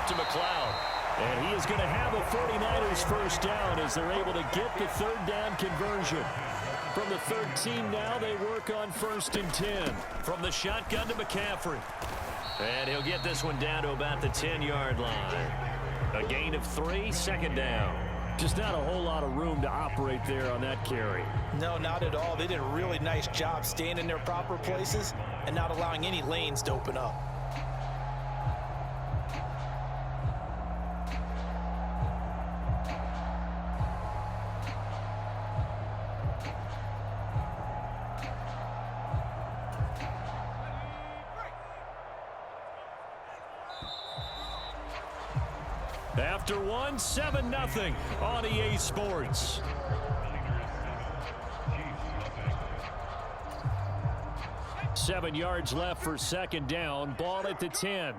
to McLeod. And he is going to have a 49ers first down as they're able to get the third down conversion. From the 13 now, they work on 1st and 10. From the shotgun to McCaffrey. And he'll get this one down to about the 10-yard line. A gain of 3, 2nd down. Just not a whole lot of room to operate there on that carry. No, not at all. They did a really nice job staying in their proper places and not allowing any lanes to open up. After one, 7-0 on EA Sports. Seven yards left for 2nd down. Ball at the 10.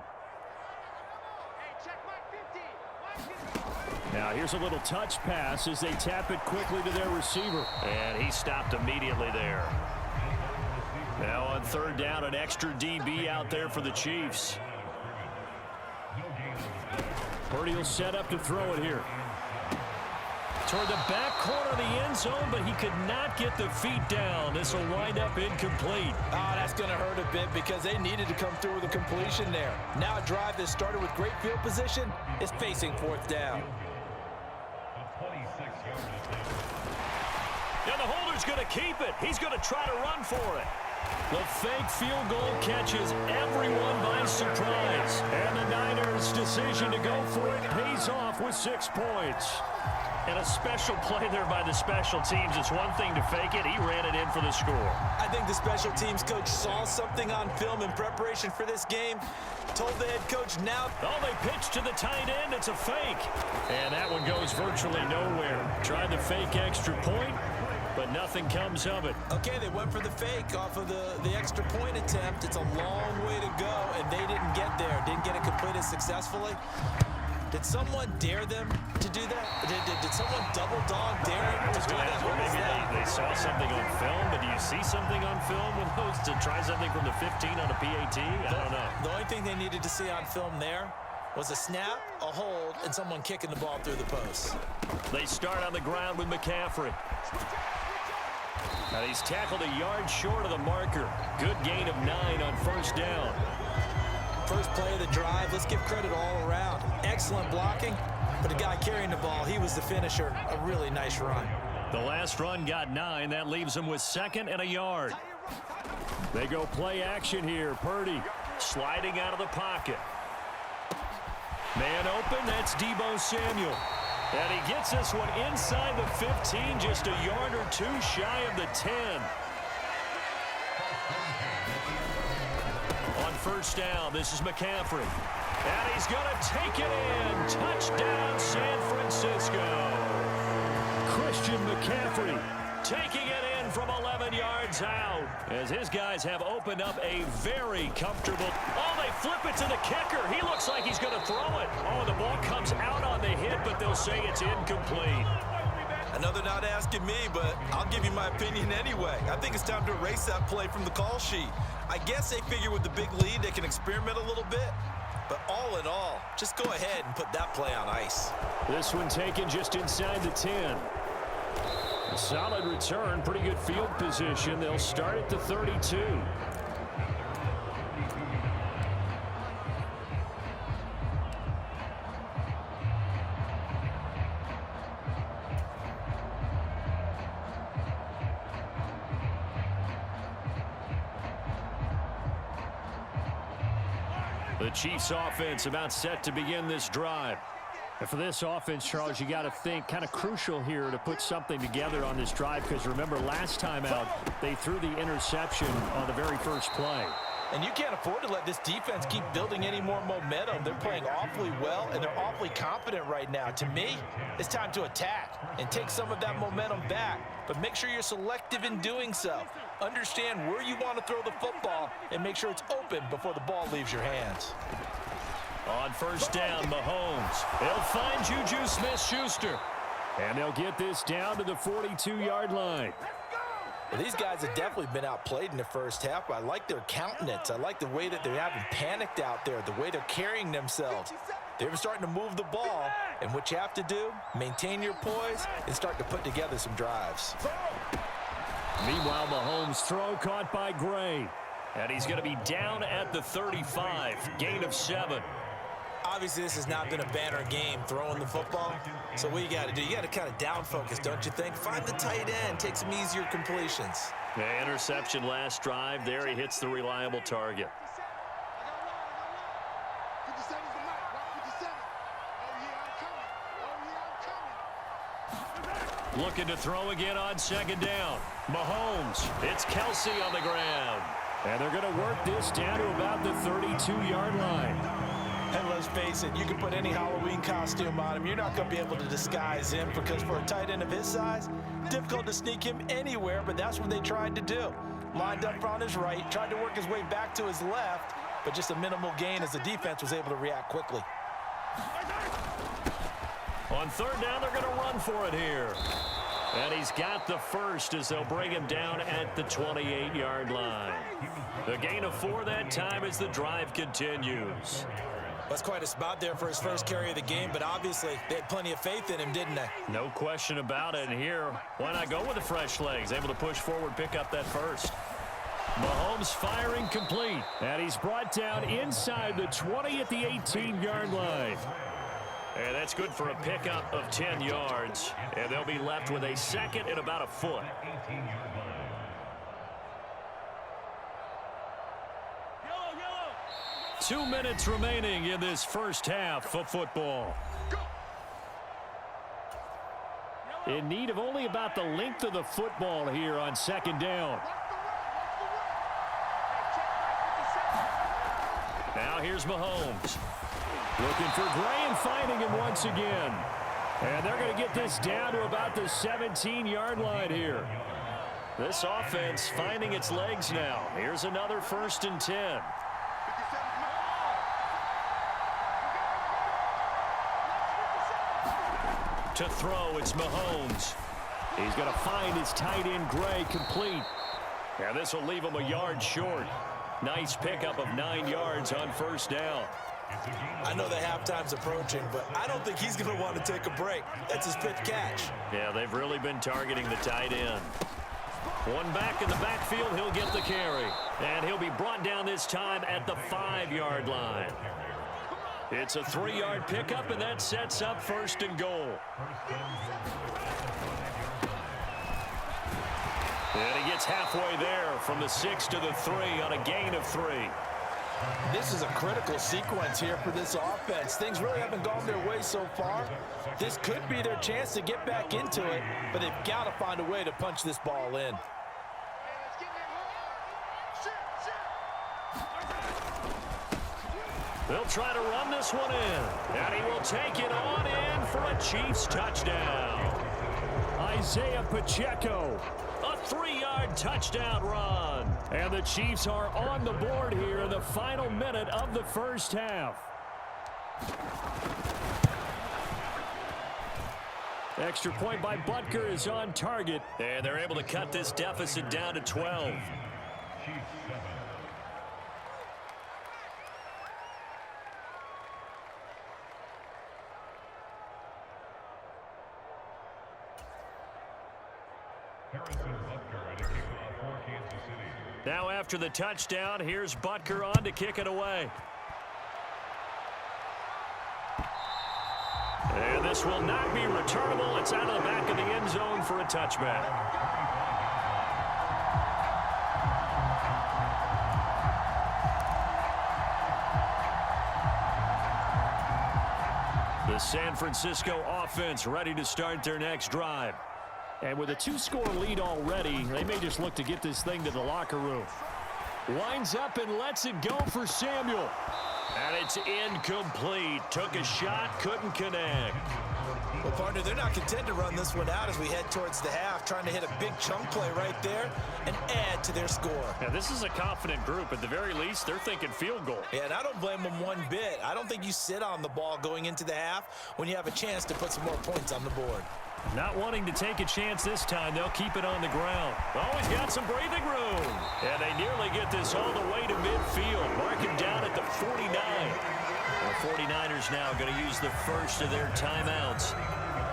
Now here's a little touch pass as they tap it quickly to their receiver. And he stopped immediately there. Now on 3rd down, an extra DB out there for the Chiefs. Purdy will set up to throw it here. Toward the back corner of the end zone, but he could not get the feet down. This will wind up incomplete. Oh, that's going to hurt a bit because they needed to come through with a completion there. Now a drive that started with great field position is facing 4th down. And the holder's going to keep it. He's going to try to run for it. The fake field goal catches everyone by surprise. And the Niners' decision to go for it pays off with 6 points. And a special play there by the special teams. It's one thing to fake it. He ran it in for the score. I think the special teams coach saw something on film in preparation for this game. Told the head coach now. Oh, they pitched to the tight end. It's a fake. And that one goes virtually nowhere. Tried the fake extra point, but nothing comes of it. Okay, they went for the fake off of the extra point attempt. It's a long way to go, and they didn't get there. Didn't get it completed successfully. Did someone dare them to do that? Did someone double dog dare them to do that? Maybe they saw something on film, but do you see something on film with those to try something from the 15 on a PAT? I don't know. The only thing they needed to see on film there was a snap, a hold, and someone kicking the ball through the post. They start on the ground with McCaffrey. And he's tackled a yard short of the marker. Good gain of 9 on 1st down. First play of the drive, let's give credit all around. Excellent blocking, but the guy carrying the ball, he was the finisher. A really nice run. The last run got 9. That leaves him with 2nd and a yard. They go play action here. Purdy sliding out of the pocket. Man open, that's Deebo Samuel. And he gets this one inside the 15, just a yard or 2 shy of the 10. On 1st down, this is McCaffrey. And he's going to take it in. Touchdown, San Francisco. Christian McCaffrey taking it in from 11 yards out. As his guys have opened up a very comfortable. Oh, they flip it to the kicker. He looks like he's going to throw it. Oh, the ball comes out on the hit, but they'll say it's incomplete. I know they're not asking me, but I'll give you my opinion anyway. I think it's time to erase that play from the call sheet. I guess they figure with the big lead they can experiment a little bit. But all in all, just go ahead and put that play on ice. This one taken just inside the 10. A solid return, pretty good field position. They'll start at the 32. The Chiefs offense about set to begin this drive. And for this offense, Charles, you got to think kind of crucial here to put something together on this drive, because remember last time out they threw the interception on the very first play. And you can't afford to let this defense keep building any more momentum. They're playing awfully well, and they're awfully confident right now. To me, it's time to attack and take some of that momentum back. But make sure you're selective in doing so. Understand where you want to throw the football and make sure it's open before the ball leaves your hands. On 1st down, Mahomes. They'll find Juju Smith-Schuster. And they'll get this down to the 42-yard line. Well, these guys have definitely been outplayed in the first half, but I like their countenance. I like the way that they haven't panicked out there, the way they're carrying themselves. They're starting to move the ball, and what you have to do, maintain your poise and start to put together some drives. Meanwhile, Mahomes' throw caught by Gray. And he's going to be down at the 35, gain of 7. Obviously, this has not been a banner game throwing the football. So what you got to do, you got to kind of down focus, don't you think? Find the tight end, take some easier completions. Yeah, interception last drive. There he hits the reliable target. Looking to throw again on second down. Mahomes, it's Kelsey on the ground. And they're going to work this down to about the 32-yard line. And let's face it, you can put any Halloween costume on him. You're not going to be able to disguise him because for a tight end of his size, difficult to sneak him anywhere, but that's what they tried to do. Lined up on his right, tried to work his way back to his left, but just a minimal gain as the defense was able to react quickly. On third down, they're going to run for it here. And he's got the first as they'll bring him down at the 28-yard line. The gain of 4 that time as the drive continues. That's quite a spot there for his first carry of the game, but obviously they had plenty of faith in him, didn't they? No question about it. And here, why not go with the fresh legs? Able to push forward, pick up that first. Mahomes firing complete. And he's brought down inside the 20 at the 18-yard line. And that's good for a pickup of 10 yards. And they'll be left with a second and about a foot. 2 minutes remaining in this first half of football. In need of only about the length of the football here on second down. Now here's Mahomes. Looking for Gray and finding him once again. And they're going to get this down to about the 17-yard line here. This offense finding its legs now. Here's another 1st and 10. To throw, it's Mahomes. He's going to find his tight end, Gray, complete. And this will leave him a yard short. Nice pickup of 9 yards on first down. I know the halftime's approaching, but I don't think he's going to want to take a break. That's his 5th catch. Yeah, they've really been targeting the tight end. One back in the backfield, he'll get the carry. And he'll be brought down this time at the 5-yard line. It's a 3-yard pickup, and that sets up 1st and goal. And he gets halfway there from the 6 to the 3 on a gain of 3. This is a critical sequence here for this offense. Things really haven't gone their way so far. This could be their chance to get back into it, but they've got to find a way to punch this ball in. They'll try to run this one in, and he will take it on in for a Chiefs touchdown. Isaiah Pacheco, a 3-yard touchdown run. And the Chiefs are on the board here in the final minute of the first half. Extra point by Butker is on target, and they're able to cut this deficit down to 12. Now after the touchdown, here's Butker on to kick it away. And this will not be returnable. It's out of the back of the end zone for a touchback. The San Francisco offense ready to start their next drive. And with a 2-score lead already, they may just look to get this thing to the locker room. Winds up and lets it go for Samuel. And it's incomplete. Took a shot, couldn't connect. Well, partner, they're not content to run this one out as we head towards the half, trying to hit a big chunk play right there and add to their score. Now, this is a confident group. At the very least, they're thinking field goal. Yeah, and I don't blame them one bit. I don't think you sit on the ball going into the half when you have a chance to put some more points on the board. Not wanting to take a chance this time, they'll keep it on the ground. Always got some breathing room. And they nearly get this all the way to midfield. Mark him down at the 49. A 49ers now going to use the first of their timeouts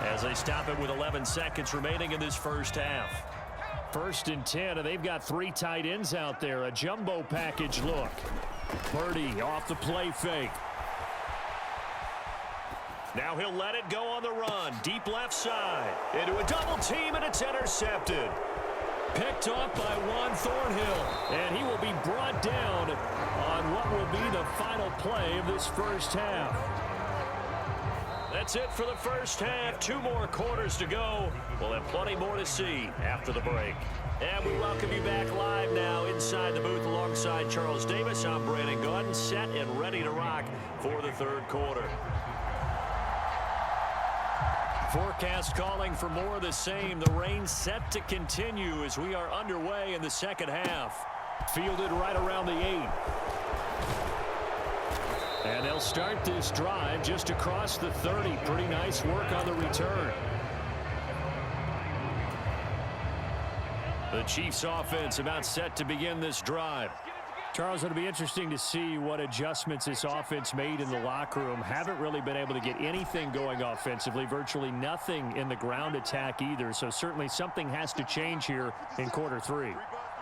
as they stop it with 11 seconds remaining in this first half. 1st and 10, and they've got 3 tight ends out there. A jumbo package look. Purdy off the play fake. Now he'll let it go on the run. Deep left side. Into a double team, and it's intercepted. Picked off by Juan Thornhill, and he will be brought down on what will be the final play of this first half. That's it for the first half. 2 more quarters to go. We'll have plenty more to see after the break. And we welcome you back live now inside the booth alongside Charles Davis. I'm Brandon Gordon, set and ready to rock for the 3rd quarter. Forecast calling for more of the same. The rain set to continue as we are underway in the second half. Fielded right around the 8. And they'll start this drive just across the 30. Pretty nice work on the return. The Chiefs offense about set to begin this drive. Charles, it'll be interesting to see what adjustments this offense made in the locker room. Haven't really been able to get anything going offensively, virtually nothing in the ground attack either. So certainly something has to change here in quarter 3.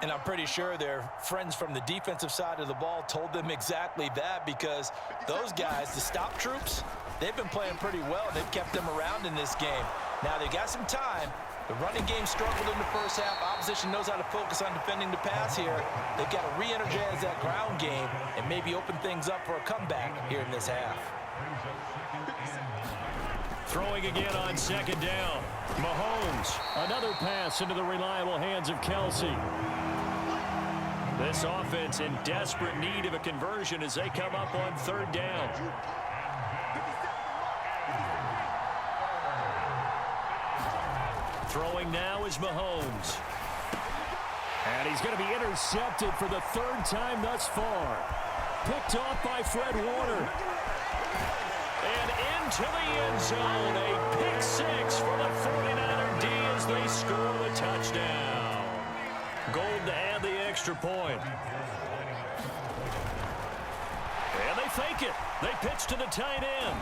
And I'm pretty sure their friends from the defensive side of the ball told them exactly that, because those guys, the stop troops, they've been playing pretty well. They've kept them around in this game. Now they've got some time. The running game struggled in the first half. Opposition knows how to focus on defending the pass here. They've got to re-energize that ground game and maybe open things up for a comeback here in this half. Throwing again on 2nd down. Mahomes. Another pass into the reliable hands of Kelsey. This offense in desperate need of a conversion as they come up on 3rd down. Throwing now is Mahomes. And he's going to be intercepted for the 3rd time thus far. Picked off by Fred Warner. And into the end zone. A pick 6 for the 49er D as they score the touchdown. Gold to add the extra point. And they fake it. They pitch to the tight end.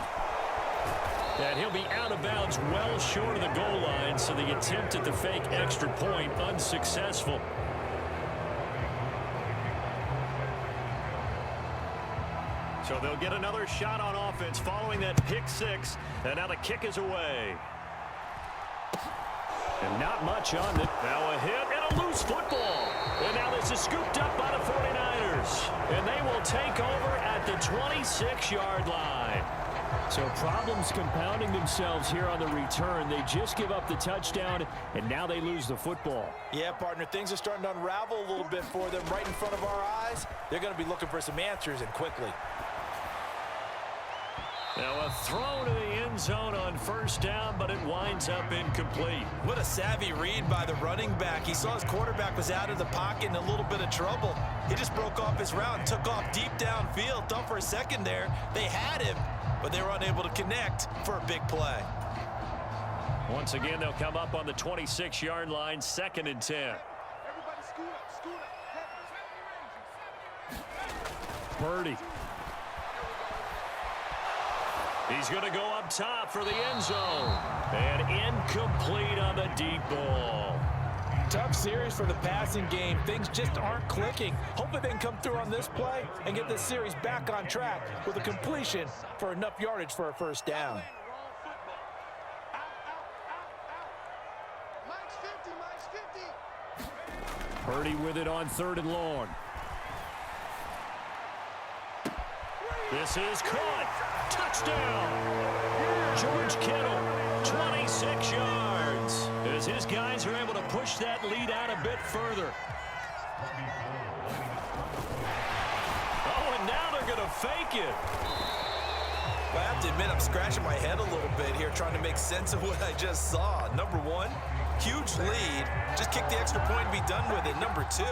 And he'll be out of bounds well short of the goal line, so the attempt at the fake extra point unsuccessful. So they'll get another shot on offense following that pick 6, and now the kick is away. And not much on it. Now a hit and a loose football. And now this is scooped up by the 49ers. And they will take over at the 26-yard line. So problems compounding themselves here on the return. They just give up the touchdown, and now they lose the football. Yeah, partner, things are starting to unravel a little bit for them right in front of our eyes. They're going to be looking for some answers, and quickly. Now a throw to the end zone on 1st down, but it winds up incomplete. What a savvy read by the running back. He saw his quarterback was out of the pocket in a little bit of trouble. He just broke off his route and took off deep downfield. Thought for a second there they had him, but they were unable to connect for a big play. Once again, they'll come up on the 26-yard line, 2nd and 10. Purdy. He's going to go up top for the end zone. And incomplete on the deep ball. Tough series for the passing game. Things just aren't clicking. Hopefully they can come through on this play and get this series back on track with a completion for enough yardage for a 1st down. Purdy with it on 3rd and long. This is caught. Touchdown. George Kittle, 26 yards. As his guys are able to push that lead out a bit further. Oh, and now they're going to fake it. Well, I have to admit, I'm scratching my head a little bit here trying to make sense of what I just saw. Number 1, huge lead. Just kick the extra point and be done with it. Number 2,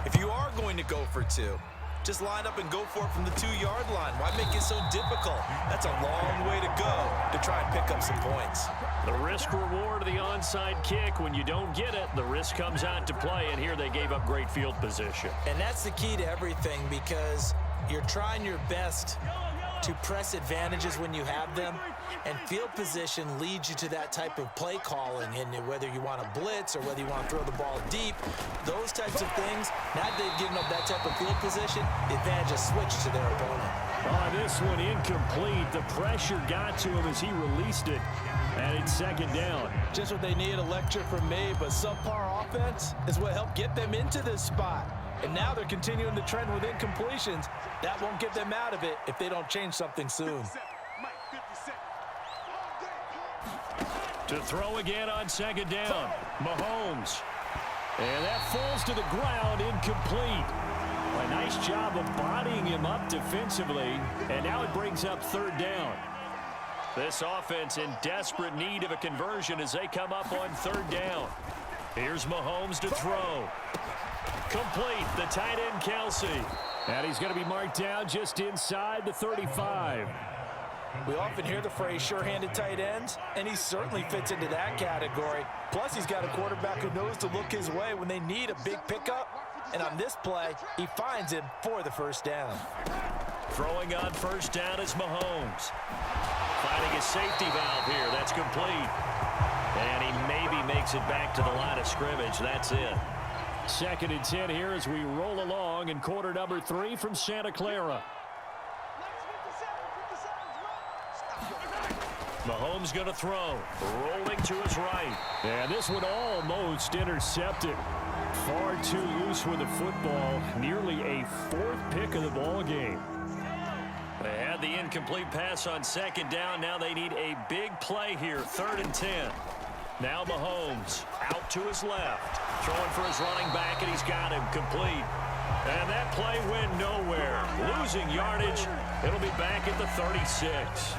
if you are going to go for 2, just line up and go for it from the 2-yard line. Why make it so difficult? That's a long way to go to try and pick up some points. The risk reward of the onside kick. When you don't get it, the risk comes out to play, and here they gave up great field position. And that's the key to everything, because you're trying your best to press advantages when you have them, and field position leads you to that type of play calling, and whether you want to blitz or whether you want to throw the ball deep, those types of things, now that they've given up that type of field position, the advantage is switched to their opponent. This one incomplete. The pressure got to him as he released it, and it's second down. Just what they need, a lecture from me, but subpar offense is what helped get them into this spot. And now they're continuing the trend with incompletions. That won't get them out of it if they don't change something soon. To throw again on second down, Mahomes. And that falls to the ground, incomplete. A nice job of bodying him up defensively, and now it brings up third down. This offense in desperate need of a conversion as they come up on third down. Here's Mahomes to throw. Complete, the tight end Kelsey. And he's going to be marked down just inside the 35. We often hear the phrase sure-handed tight ends, and he certainly fits into that category. Plus, he's got a quarterback who knows to look his way when they need a big pickup. And on this play, he finds him for the first down. Throwing on first down is Mahomes. Finding a safety valve here. That's complete. And he maybe makes it back to the line of scrimmage. That's it. 2nd and 10 here as we roll along in quarter number 3 from Santa Clara. Mahomes going to throw. Rolling to his right. And this one almost intercepted. Far too loose with the football. Nearly a 4th pick of the ball game. They had the incomplete pass on second down. Now they need a big play here. 3rd and 10. Now Mahomes out to his left. Throwing for his running back, and he's got him complete. And that play went nowhere. Losing yardage. It'll be back at the 36.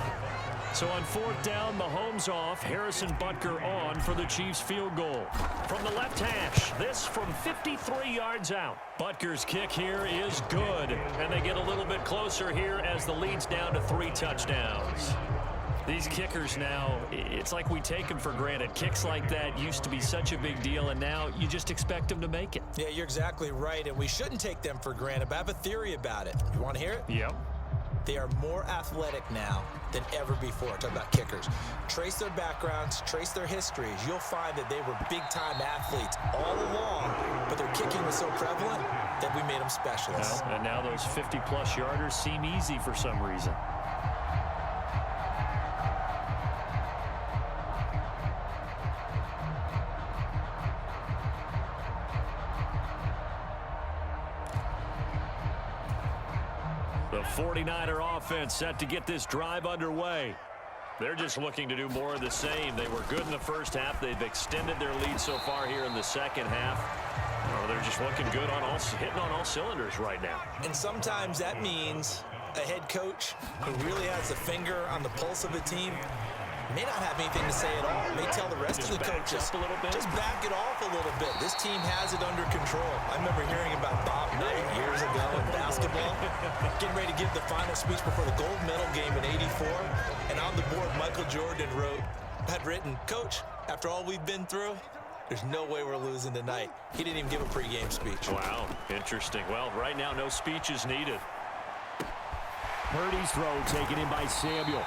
So on 4th down, Mahomes off, Harrison Butker on for the Chiefs field goal. From the left hash, this from 53 yards out. Butker's kick here is good, and they get a little bit closer here as the lead's down to 3 touchdowns. These kickers now, it's like we take them for granted. Kicks like that used to be such a big deal, and now you just expect them to make it. Yeah, you're exactly right, and we shouldn't take them for granted, but I have a theory about it. You want to hear it? Yep. They are more athletic now than ever before. Talk about kickers. Trace their backgrounds, trace their histories. You'll find that they were big-time athletes all along, but their kicking was so prevalent that we made them specialists. Well, and now those 50-plus yarders seem easy for some reason. The 49er offense set to get this drive underway. They're just looking to do more of the same. They were good in the first half. They've extended their lead so far here in the second half. Oh, they're just looking good on hitting on all cylinders right now. And sometimes that means a head coach who really has a finger on the pulse of a team may not have anything to say at all. May tell the rest of the coaches, a little bit. just back it off a little bit. This team has it under control. I remember hearing about Bob Knight years ago in basketball, getting ready to give the final speech before the gold medal game in '84. And on the board, Michael Jordan had written, "Coach, after all we've been through, there's no way we're losing tonight." He didn't even give a pregame speech. Wow, interesting. Well, right now, no speech is needed. Purdy's throw taken in by Samuel.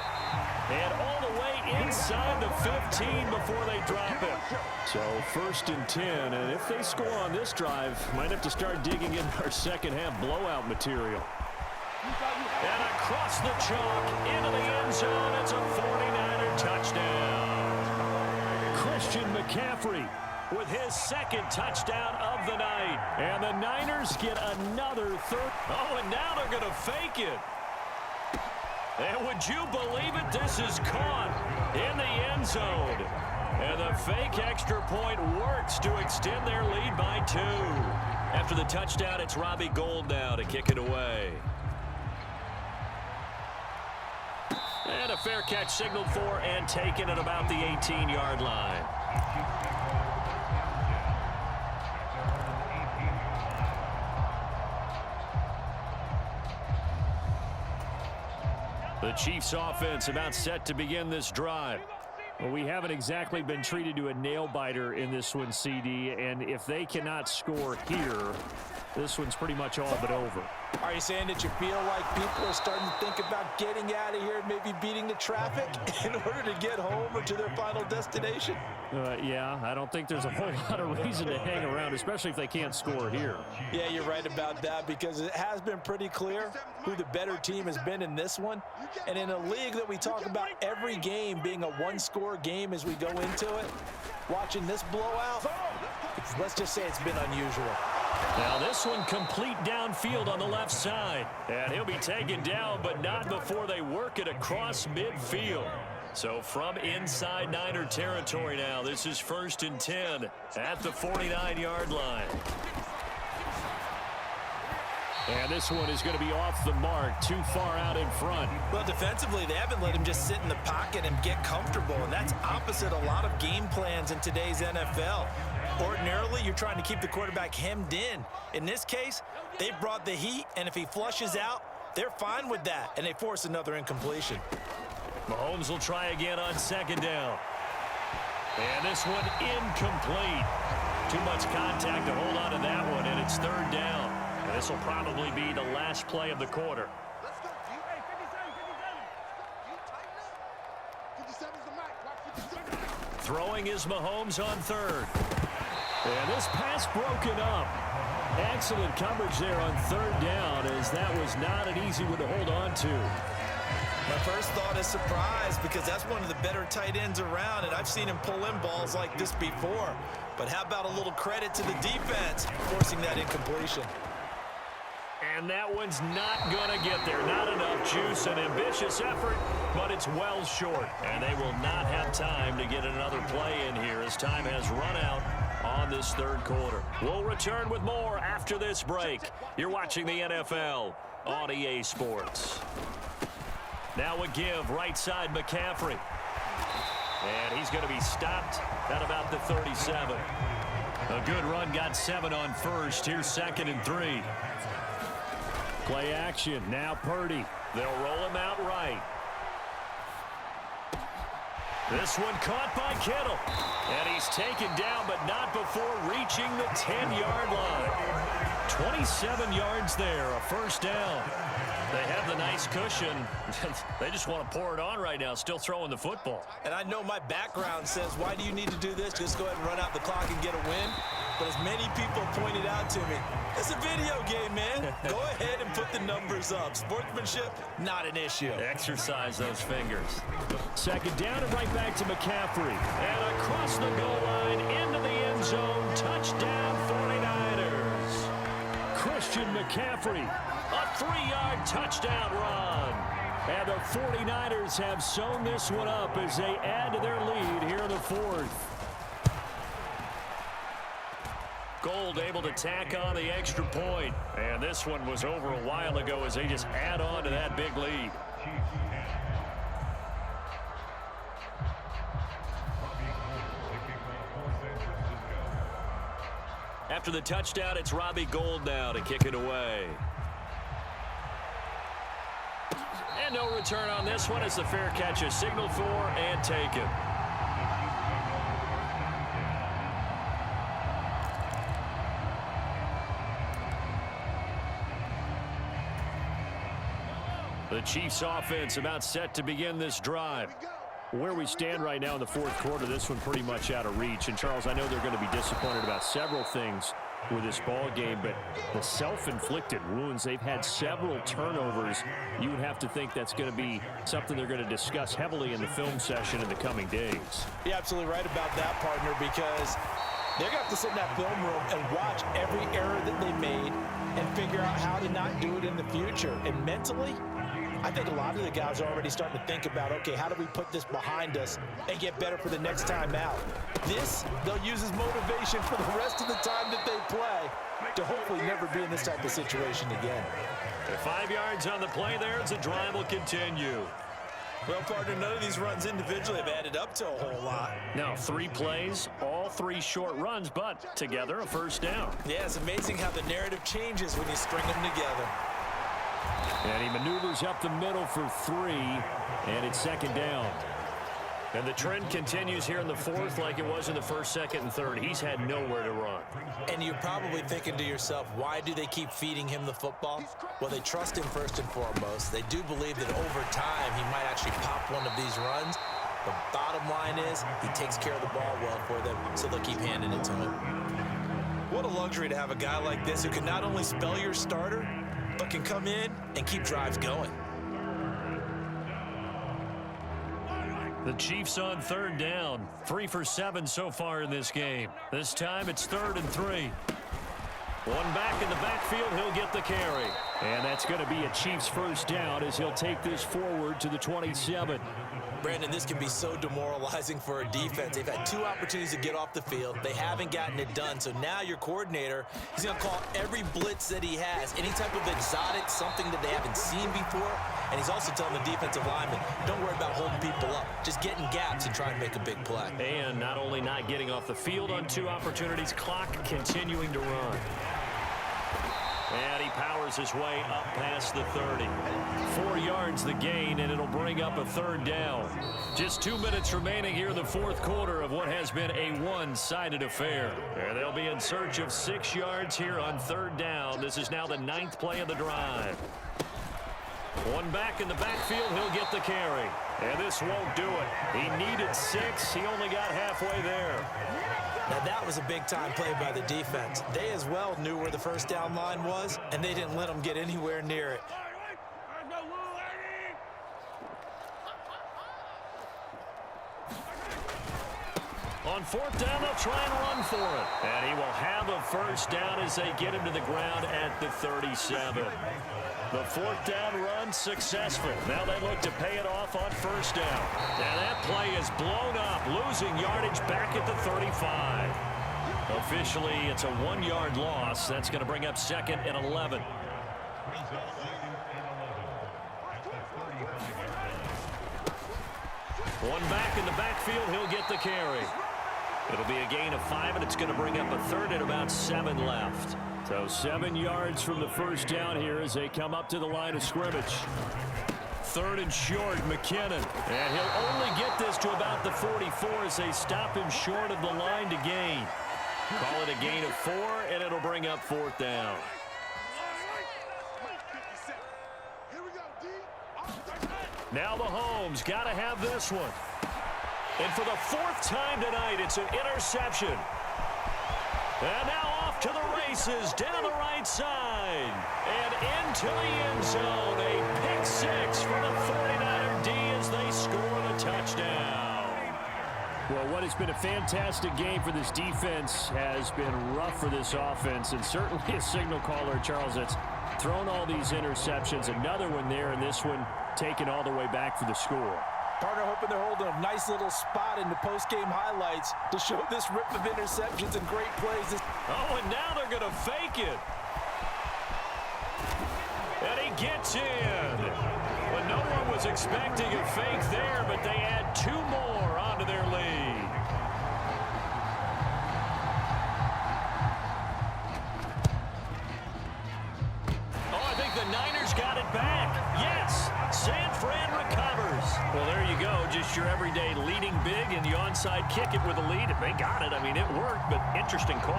And all the way inside the 15 before they drop it. So 1st and 10, and if they score on this drive, might have to start digging in our second half blowout material. And across the chalk into the end zone, it's a 49er touchdown. Christian McCaffrey with his 2nd touchdown of the night. And the Niners get another 3rd. Oh, and now they're going to fake it. And would you believe it? This is caught in the end zone. And the fake extra point works to extend their lead by 2. After the touchdown, it's Robbie Gould now to kick it away. And a fair catch signaled for and taken at about the 18-yard line. The Chiefs offense about set to begin this drive. Well, we haven't exactly been treated to a nail-biter in this one, CD, and if they cannot score here, this one's pretty much all but over. Are you saying that you feel like people are starting to think about getting out of here and maybe beating the traffic in order to get home or to their final destination? Yeah, I don't think there's a whole lot of reason to hang around, especially if they can't score here. Yeah, you're right about that, because it has been pretty clear who the better team has been in this one. And in a league that we talk about every game being a one-score game as we go into it, watching this blowout, let's just say it's been unusual. Now this one complete downfield on the left side. And he'll be taken down, but not before they work it across midfield. So from inside Niner territory now, this is 1st and 10 at the 49-yard line. And this one is going to be off the mark, too far out in front. Well, defensively, they haven't let him just sit in the pocket and get comfortable, and that's opposite a lot of game plans in today's NFL. Ordinarily, you're trying to keep the quarterback hemmed in. In this case, they brought the heat, and if he flushes out, they're fine with that, and they force another incompletion. Mahomes will try again on 2nd down. And this one incomplete. Too much contact to hold on to that one, and it's 3rd down. And this will probably be the last play of the quarter. Let's go. Hey, 57. 57's the mic. Watch 57. Throwing is Mahomes on 3rd. And this pass broken up. Excellent coverage there on 3rd down, as that was not an easy one to hold on to. My first thought is surprise, because that's one of the better tight ends around, and I've seen him pull in balls like this before. But how about a little credit to the defense forcing that incompletion? And that one's not going to get there. Not enough juice. An ambitious effort, but it's well short. And they will not have time to get another play in here as time has run out on this 3rd quarter. We'll return with more after this break. You're watching the NFL on EA Sports. Now a give, right side McCaffrey. And he's going to be stopped at about the 37. A good run, got 7 on 1st. Here's 2nd and 3. Play action, now Purdy. They'll roll him out right. This one caught by Kittle. And he's taken down, but not before reaching the 10-yard line. 27 yards there, a 1st down. They have the nice cushion. They just want to pour it on right now, still throwing the football. And I know my background says, why do you need to do this? Just go ahead and run out the clock and get a win. But as many people pointed out to me, it's a video game, man. Go ahead and put the numbers up. Sportsmanship, not an issue. Exercise those fingers. 2nd down and right back to McCaffrey. And across the goal line into the end zone. Touchdown 49ers. Christian McCaffrey. A 3-yard touchdown run. And the 49ers have sewn this one up as they add to their lead here in the 4th. Gold able to tack on the extra point. And this one was over a while ago as they just add on to that big lead. After the touchdown, it's Robbie Gould now to kick it away. And no return on this one as the fair catch is signaled for and taken. The Chiefs offense about set to begin this drive. Where we stand right now in the 4th quarter, this one pretty much out of reach. And Charles, I know they're going to be disappointed about several things with this ball game, but the self-inflicted wounds, they've had several turnovers. You would have to think that's going to be something they're going to discuss heavily in the film session in the coming days. You're absolutely right about that, partner, because they're going to have to sit in that film room and watch every error that they made and figure out how to not do it in the future. And mentally, I think a lot of the guys are already starting to think about, okay, how do we put this behind us and get better for the next time out? This, they'll use as motivation for the rest of the time that they play to hopefully never be in this type of situation again. 5 yards on the play there as the drive will continue. Well, partner, none of these runs individually have added up to a whole lot. Now, 3 plays, all 3 short runs, but together a 1st down. Yeah, it's amazing how the narrative changes when you string them together. And he maneuvers up the middle for 3, and it's 2nd down. And the trend continues here in the fourth like it was in the first, second, and third. He's had nowhere to run. And you're probably thinking to yourself, why do they keep feeding him the football? Well, they trust him first and foremost. They do believe that over time he might actually pop one of these runs. The bottom line is he takes care of the ball well for them, so they'll keep handing it to him. What a luxury to have a guy like this who can not only spell your starter, but can come in and keep drives going. The Chiefs on third down. 3 for 7 so far in this game. This time it's 3rd and 3. One back in the backfield, he'll get the carry. And that's going to be a Chiefs first down as he'll take this forward to the 27. Brandon, this can be so demoralizing for a defense. They've had 2 opportunities to get off the field. They haven't gotten it done. So now your coordinator, he's going to call every blitz that he has, any type of exotic, something that they haven't seen before. And he's also telling the defensive lineman, don't worry about holding people up. Just get in gaps and try and make a big play. And not only not getting off the field on 2 opportunities, clock continuing to run. And he powers his way up past the 30. 4 yards the gain, and it'll bring up a 3rd down. Just 2 minutes remaining here in the fourth quarter of what has been a one-sided affair. And they'll be in search of 6 yards here on 3rd down. This is now the 9th play of the drive. One back in the backfield, he'll get the carry. And this won't do it. He needed 6. He only got halfway there. Now that was a big-time play by the defense. They as well knew where the first down line was, and they didn't let them get anywhere near it. On 4th down, they'll try and run for it. And he will have a first down as they get him to the ground at the 37. The 4th down run successful. Now they look to pay it off on first down. And that play is blown up, losing yardage back at the 35. Officially, it's a 1-yard loss. That's going to bring up 2nd and 11. One back in the backfield, he'll get the carry. It'll be a gain of 5, and it's going to bring up a 3rd and about 7 left. So 7 yards from the first down here as they come up to the line of scrimmage. 3rd and short, McKinnon. And he'll only get this to about the 44 as they stop him short of the line to gain. Call it a gain of 4, and it'll bring up 4th down. Now Mahomes got to have this one. And for the 4th time tonight, it's an interception. And now off to the races, down the right side. And into the end zone. A pick 6 for the 49er D as they score the touchdown. Well, what has been a fantastic game for this defense has been rough for this offense. And certainly a signal caller, Charles, that's thrown all these interceptions. Another one there, and this one taken all the way back for the score. Partner hoping they're holding a nice little spot in the post-game highlights to show this rip of interceptions and great plays. Oh, and now they're going to fake it. And he gets in. Well, no one was expecting a fake there, but they add 2 more onto their lead. Oh, I think the Niners got it back. Yes, San Fran recovers. Well, there you go. Just your everyday leading big and the onside kick it with a lead. If they got it, I mean, it worked, but interesting call.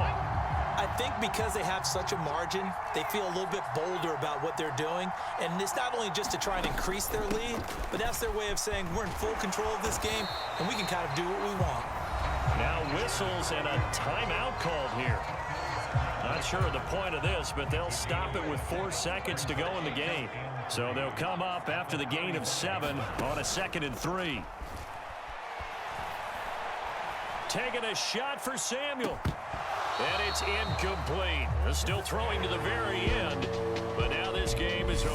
I think because they have such a margin, they feel a little bit bolder about what they're doing. And it's not only just to try and increase their lead, but that's their way of saying we're in full control of this game, and we can kind of do what we want. Now whistles and a timeout called here. Not sure of the point of this, but they'll stop it with 4 seconds to go in the game. So they'll come up after the gain of 7 on a 2nd and 3. Taking a shot for Samuel. And it's incomplete. Still throwing to the very end. But now this game is over.